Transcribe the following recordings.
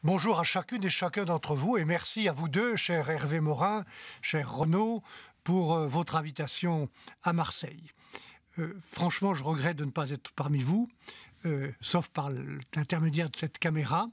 Bonjour à chacune et chacun d'entre vous et merci à vous deux, cher Hervé Morin, cher Renaud, pour votre invitation à Marseille. Franchement, je regrette de ne pas être parmi vous, sauf par l'intermédiaire de cette caméra.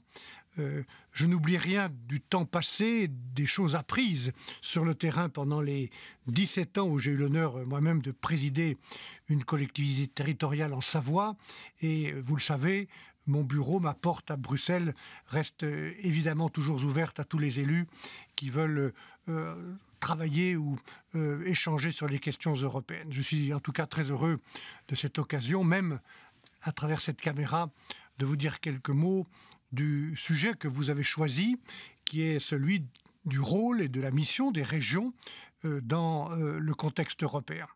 Je n'oublie rien du temps passé, des choses apprises sur le terrain pendant les 17 ans où j'ai eu l'honneur moi-même de présider une collectivité territoriale en Savoie. Et vous le savez, mon bureau, ma porte à Bruxelles reste évidemment toujours ouverte à tous les élus qui veulent travailler ou échanger sur les questions européennes. Je suis en tout cas très heureux de cette occasion, même à travers cette caméra, de vous dire quelques mots du sujet que vous avez choisi, qui est celui du rôle et de la mission des régions dans le contexte européen.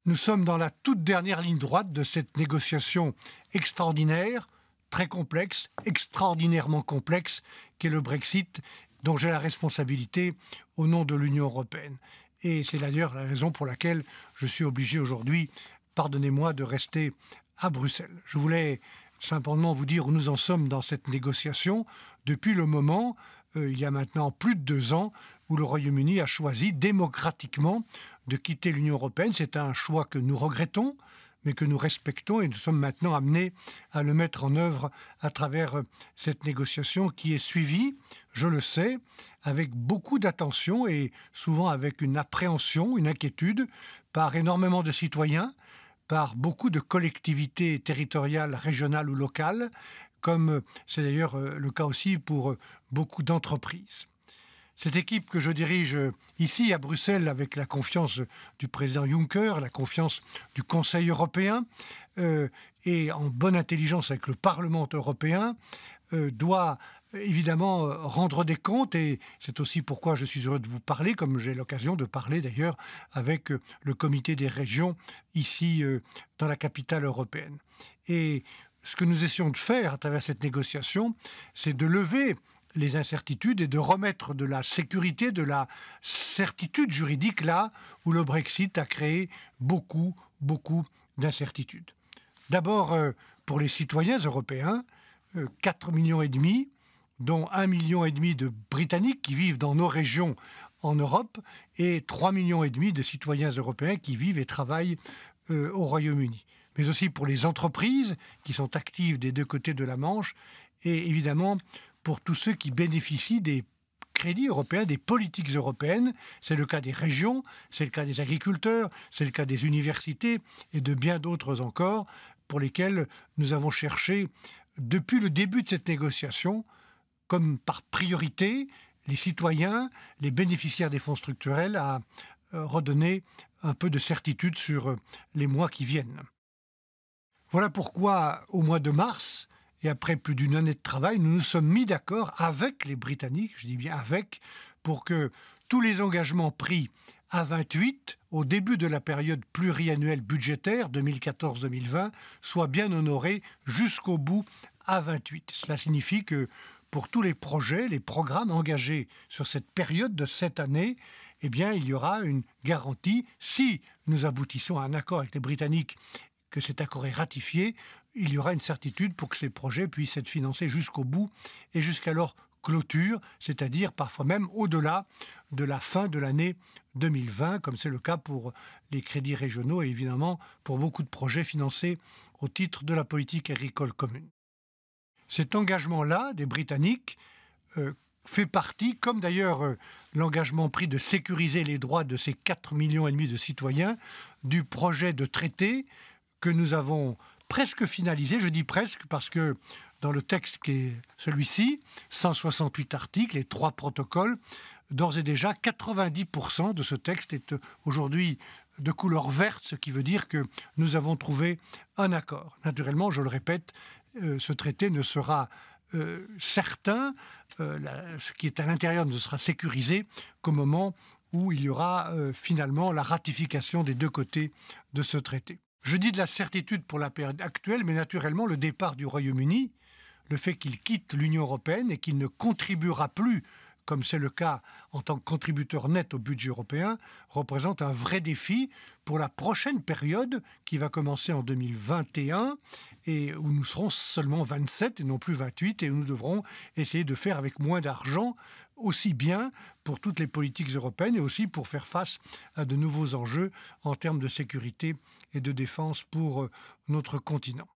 Nous sommes dans la toute dernière ligne droite de cette négociation extraordinaire, très complexe, extraordinairement complexe, qu'est le Brexit, dont j'ai la responsabilité au nom de l'Union européenne. Et c'est d'ailleurs la raison pour laquelle je suis obligé aujourd'hui, pardonnez-moi, de rester à Bruxelles. Je voulais simplement vous dire où nous en sommes dans cette négociation depuis le moment, il y a maintenant plus de 2 ans, où le Royaume-Uni a choisi démocratiquement de quitter l'Union européenne. C'est un choix que nous regrettons, mais que nous respectons et nous sommes maintenant amenés à le mettre en œuvre à travers cette négociation qui est suivie, je le sais, avec beaucoup d'attention et souvent avec une appréhension, une inquiétude par énormément de citoyens, par beaucoup de collectivités territoriales, régionales ou locales, comme c'est d'ailleurs le cas aussi pour beaucoup d'entreprises. Cette équipe que je dirige ici à Bruxelles avec la confiance du président Juncker, la confiance du Conseil européen et en bonne intelligence avec le Parlement européen, doit évidemment rendre des comptes et c'est aussi pourquoi je suis heureux de vous parler, comme j'ai l'occasion de parler d'ailleurs avec le comité des régions ici dans la capitale européenne. Et ce que nous essayons de faire à travers cette négociation, c'est de lever les incertitudes et de remettre de la sécurité, de la certitude juridique là où le Brexit a créé beaucoup d'incertitudes. D'abord, pour les citoyens européens, 4,5 millions, dont 1,5 million de Britanniques qui vivent dans nos régions en Europe et 3,5 millions de citoyens européens qui vivent et travaillent au Royaume-Uni. Mais aussi pour les entreprises qui sont actives des deux côtés de la Manche et évidemment pour tous ceux qui bénéficient des crédits européens, des politiques européennes. C'est le cas des régions, c'est le cas des agriculteurs, c'est le cas des universités et de bien d'autres encore pour lesquels nous avons cherché depuis le début de cette négociation, comme par priorité, les citoyens, les bénéficiaires des fonds structurels à redonner un peu de certitude sur les mois qui viennent. Voilà pourquoi, au mois de mars, et après plus d'une année de travail, nous nous sommes mis d'accord avec les Britanniques, je dis bien avec, pour que tous les engagements pris à 28, au début de la période pluriannuelle budgétaire 2014-2020, soient bien honorés jusqu'au bout à 28. Cela signifie que pour tous les projets, les programmes engagés sur cette période de 7 années, eh bien, il y aura une garantie, si nous aboutissons à un accord avec les Britanniques, que cet accord est ratifié, il y aura une certitude pour que ces projets puissent être financés jusqu'au bout et jusqu'à leur clôture, c'est-à-dire parfois même au-delà de la fin de l'année 2020, comme c'est le cas pour les crédits régionaux et évidemment pour beaucoup de projets financés au titre de la politique agricole commune. Cet engagement-là des Britanniques fait partie, comme d'ailleurs l'engagement pris de sécuriser les droits de ces 4,5 millions de citoyens, du projet de traité que nous avons presque finalisé. Je dis presque parce que dans le texte qui est celui-ci, 168 articles et 3 protocoles, d'ores et déjà 90% de ce texte est aujourd'hui de couleur verte, ce qui veut dire que nous avons trouvé un accord. Naturellement, je le répète, ce traité ne sera certain, ce qui est à l'intérieur ne sera sécurisé qu'au moment où il y aura finalement la ratification des deux côtés de ce traité. Je dis de la certitude pour la période actuelle, mais naturellement le départ du Royaume-Uni, le fait qu'il quitte l'Union européenne et qu'il ne contribuera plus comme c'est le cas en tant que contributeur net au budget européen, représente un vrai défi pour la prochaine période qui va commencer en 2021 et où nous serons seulement 27 et non plus 28 et où nous devrons essayer de faire avec moins d'argent aussi bien pour toutes les politiques européennes et aussi pour faire face à de nouveaux enjeux en termes de sécurité et de défense pour notre continent.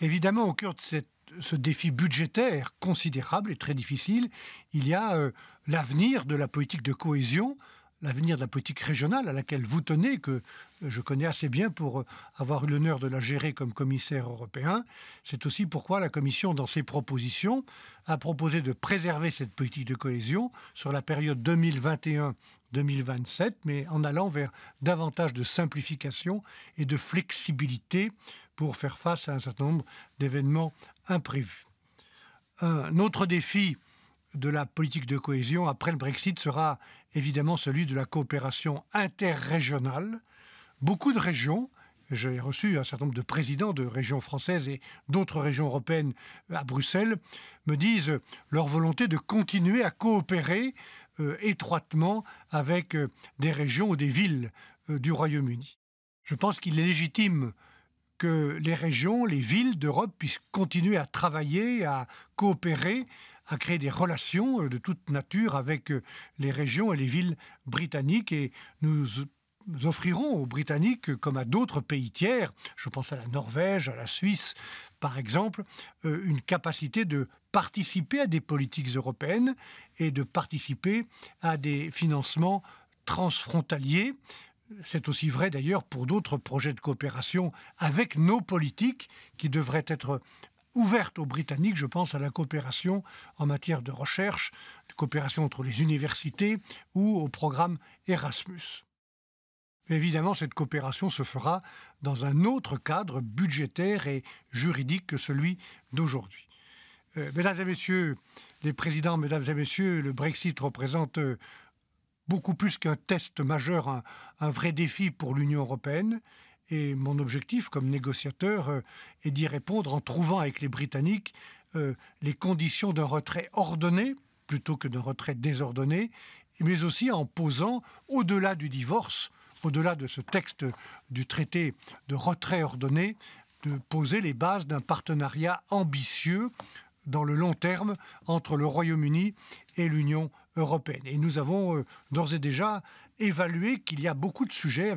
Évidemment, au cœur de ce défi budgétaire considérable et très difficile, il y a l'avenir de la politique de cohésion, l'avenir de la politique régionale à laquelle vous tenez, que je connais assez bien pour avoir eu l'honneur de la gérer comme commissaire européen. C'est aussi pourquoi la Commission, dans ses propositions, a proposé de préserver cette politique de cohésion sur la période 2021-2027, mais en allant vers davantage de simplification et de flexibilité pour faire face à un certain nombre d'événements imprévus. Un autre défi de la politique de cohésion après le Brexit sera évidemment celui de la coopération interrégionale. Beaucoup de régions, j'ai reçu un certain nombre de présidents de régions françaises et d'autres régions européennes à Bruxelles, me disent leur volonté de continuer à coopérer étroitement avec des régions ou des villes du Royaume-Uni. Je pense qu'il est légitime que les régions, les villes d'Europe puissent continuer à travailler, à coopérer, à créer des relations de toute nature avec les régions et les villes britanniques. Et nous offrirons aux Britanniques, comme à d'autres pays tiers, je pense à la Norvège, à la Suisse par exemple, une capacité de participer à des politiques européennes et de participer à des financements transfrontaliers. C'est aussi vrai d'ailleurs pour d'autres projets de coopération avec nos politiques qui devraient être ouvertes aux Britanniques. Je pense à la coopération en matière de recherche, de coopération entre les universités ou au programme Erasmus. Mais évidemment, cette coopération se fera dans un autre cadre budgétaire et juridique que celui d'aujourd'hui. Mesdames et messieurs les présidents, mesdames et messieurs, le Brexit représente beaucoup plus qu'un test majeur, un vrai défi pour l'Union européenne. Et mon objectif comme négociateur est d'y répondre en trouvant avec les Britanniques les conditions d'un retrait ordonné plutôt que d'un retrait désordonné, mais aussi en posant, au-delà du divorce, au-delà de ce texte du traité de retrait ordonné, de poser les bases d'un partenariat ambitieux dans le long terme entre le Royaume-Uni et l'Union européenne. Et nous avons d'ores et déjà évalué qu'il y a beaucoup de sujets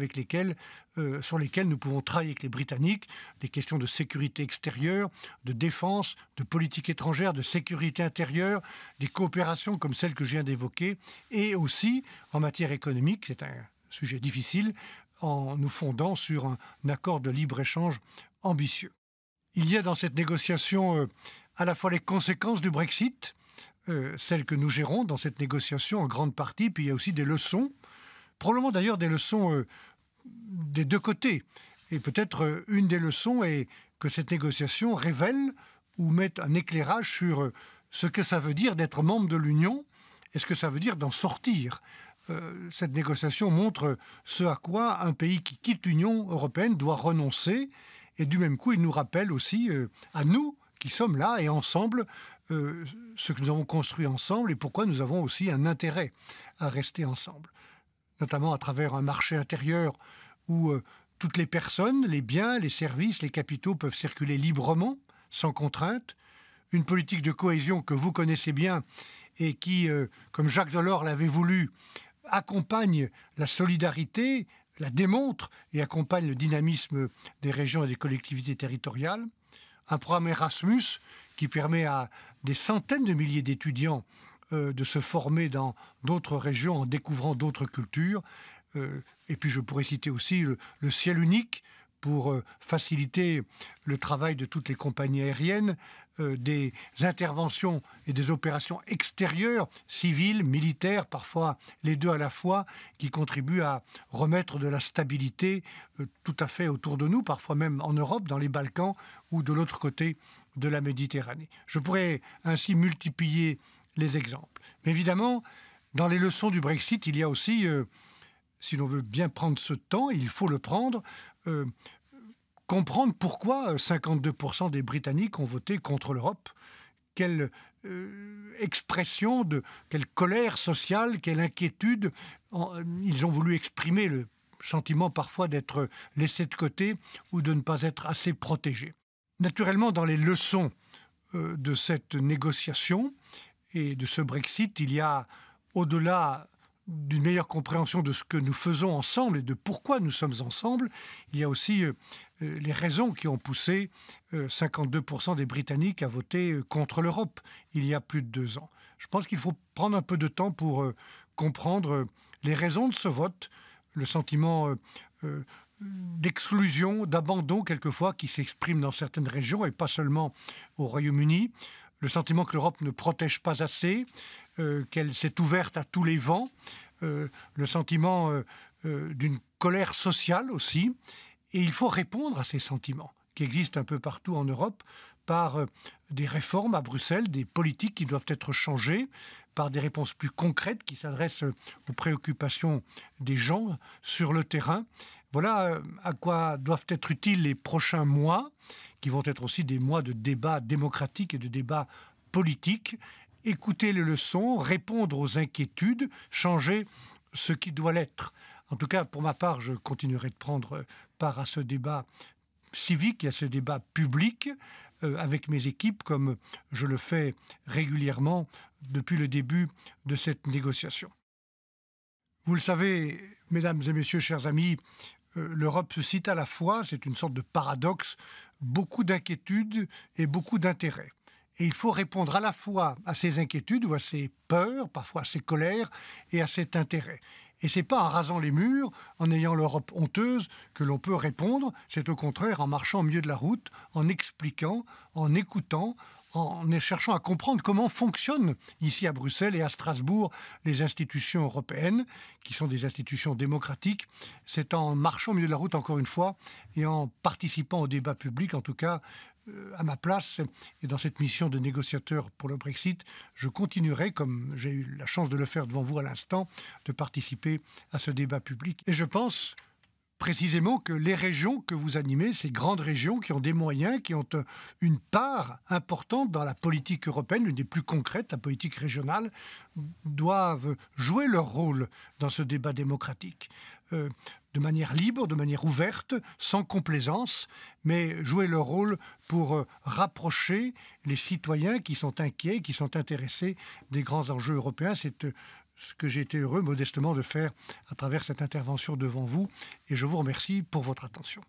sur lesquels nous pouvons travailler avec les Britanniques, des questions de sécurité extérieure, de défense, de politique étrangère, de sécurité intérieure, des coopérations comme celle que je viens d'évoquer, et aussi en matière économique, c'est un sujet difficile, en nous fondant sur un accord de libre-échange ambitieux. Il y a dans cette négociation à la fois les conséquences du Brexit, celles que nous gérons dans cette négociation en grande partie, puis il y a aussi des leçons, probablement d'ailleurs des leçons des deux côtés. Et peut-être une des leçons est que cette négociation révèle ou met un éclairage sur ce que ça veut dire d'être membre de l'Union et ce que ça veut dire d'en sortir. Cette négociation montre ce à quoi un pays qui quitte l'Union européenne doit renoncer. Et du même coup, il nous rappelle aussi à nous qui sommes là et ensemble ce que nous avons construit ensemble et pourquoi nous avons aussi un intérêt à rester ensemble. Notamment à travers un marché intérieur où toutes les personnes, les biens, les services, les capitaux peuvent circuler librement, sans contrainte. Une politique de cohésion que vous connaissez bien et qui, comme Jacques Delors l'avait voulu, accompagne la solidarité, la démontre et accompagne le dynamisme des régions et des collectivités territoriales. Un programme Erasmus qui permet à des centaines de milliers d'étudiants de se former dans d'autres régions en découvrant d'autres cultures. Et puis je pourrais citer aussi le ciel unique pour faciliter le travail de toutes les compagnies aériennes, des interventions et des opérations extérieures, civiles, militaires, parfois les deux à la fois, qui contribuent à remettre de la stabilité tout à fait autour de nous, parfois même en Europe, dans les Balkans ou de l'autre côté de la Méditerranée. Je pourrais ainsi multiplier les exemples. Mais évidemment, dans les leçons du Brexit, il y a aussi, si l'on veut bien prendre ce temps, et il faut le prendre, comprendre pourquoi 52% des Britanniques ont voté contre l'Europe, quelle expression, quelle colère sociale, quelle inquiétude. Ils ont voulu exprimer le sentiment parfois d'être laissés de côté ou de ne pas être assez protégés. Naturellement, dans les leçons de cette négociation et de ce Brexit, il y a, au-delà d'une meilleure compréhension de ce que nous faisons ensemble et de pourquoi nous sommes ensemble, il y a aussi les raisons qui ont poussé 52% des Britanniques à voter contre l'Europe il y a plus de 2 ans. Je pense qu'il faut prendre un peu de temps pour comprendre les raisons de ce vote, le sentiment d'exclusion, d'abandon quelquefois qui s'exprime dans certaines régions et pas seulement au Royaume-Uni, le sentiment que l'Europe ne protège pas assez, qu'elle s'est ouverte à tous les vents, le sentiment d'une colère sociale aussi. Et il faut répondre à ces sentiments qui existent un peu partout en Europe par des réformes à Bruxelles, des politiques qui doivent être changées, par des réponses plus concrètes qui s'adressent aux préoccupations des gens sur le terrain. Voilà à quoi doivent être utiles les prochains mois, qui vont être aussi des mois de débats démocratiques et de débats politiques. Écouter les leçons, répondre aux inquiétudes, changer ce qui doit l'être. En tout cas, pour ma part, je continuerai de prendre part à ce débat civique et à ce débat public avec mes équipes, comme je le fais régulièrement depuis le début de cette négociation. Vous le savez, mesdames et messieurs, chers amis, l'Europe suscite à la fois, c'est une sorte de paradoxe, beaucoup d'inquiétudes et beaucoup d'intérêts. Et il faut répondre à la fois à ces inquiétudes ou à ces peurs, parfois à ces colères et à cet intérêt. Et ce n'est pas en rasant les murs, en ayant l'Europe honteuse, que l'on peut répondre. C'est au contraire en marchant au milieu de la route, en expliquant, en écoutant, en cherchant à comprendre comment fonctionnent ici à Bruxelles et à Strasbourg les institutions européennes, qui sont des institutions démocratiques. C'est en marchant au milieu de la route, encore une fois, et en participant au débat public, en tout cas, à ma place et dans cette mission de négociateur pour le Brexit, je continuerai, comme j'ai eu la chance de le faire devant vous à l'instant, de participer à ce débat public. Et je pense précisément que les régions que vous animez, ces grandes régions qui ont des moyens, qui ont une part importante dans la politique européenne, l'une des plus concrètes, la politique régionale, doivent jouer leur rôle dans ce débat démocratique. De manière libre, de manière ouverte, sans complaisance, mais jouer leur rôle pour rapprocher les citoyens qui sont inquiets, qui sont intéressés des grands enjeux européens. C'est ce que j'ai été heureux modestement de faire à travers cette intervention devant vous et je vous remercie pour votre attention.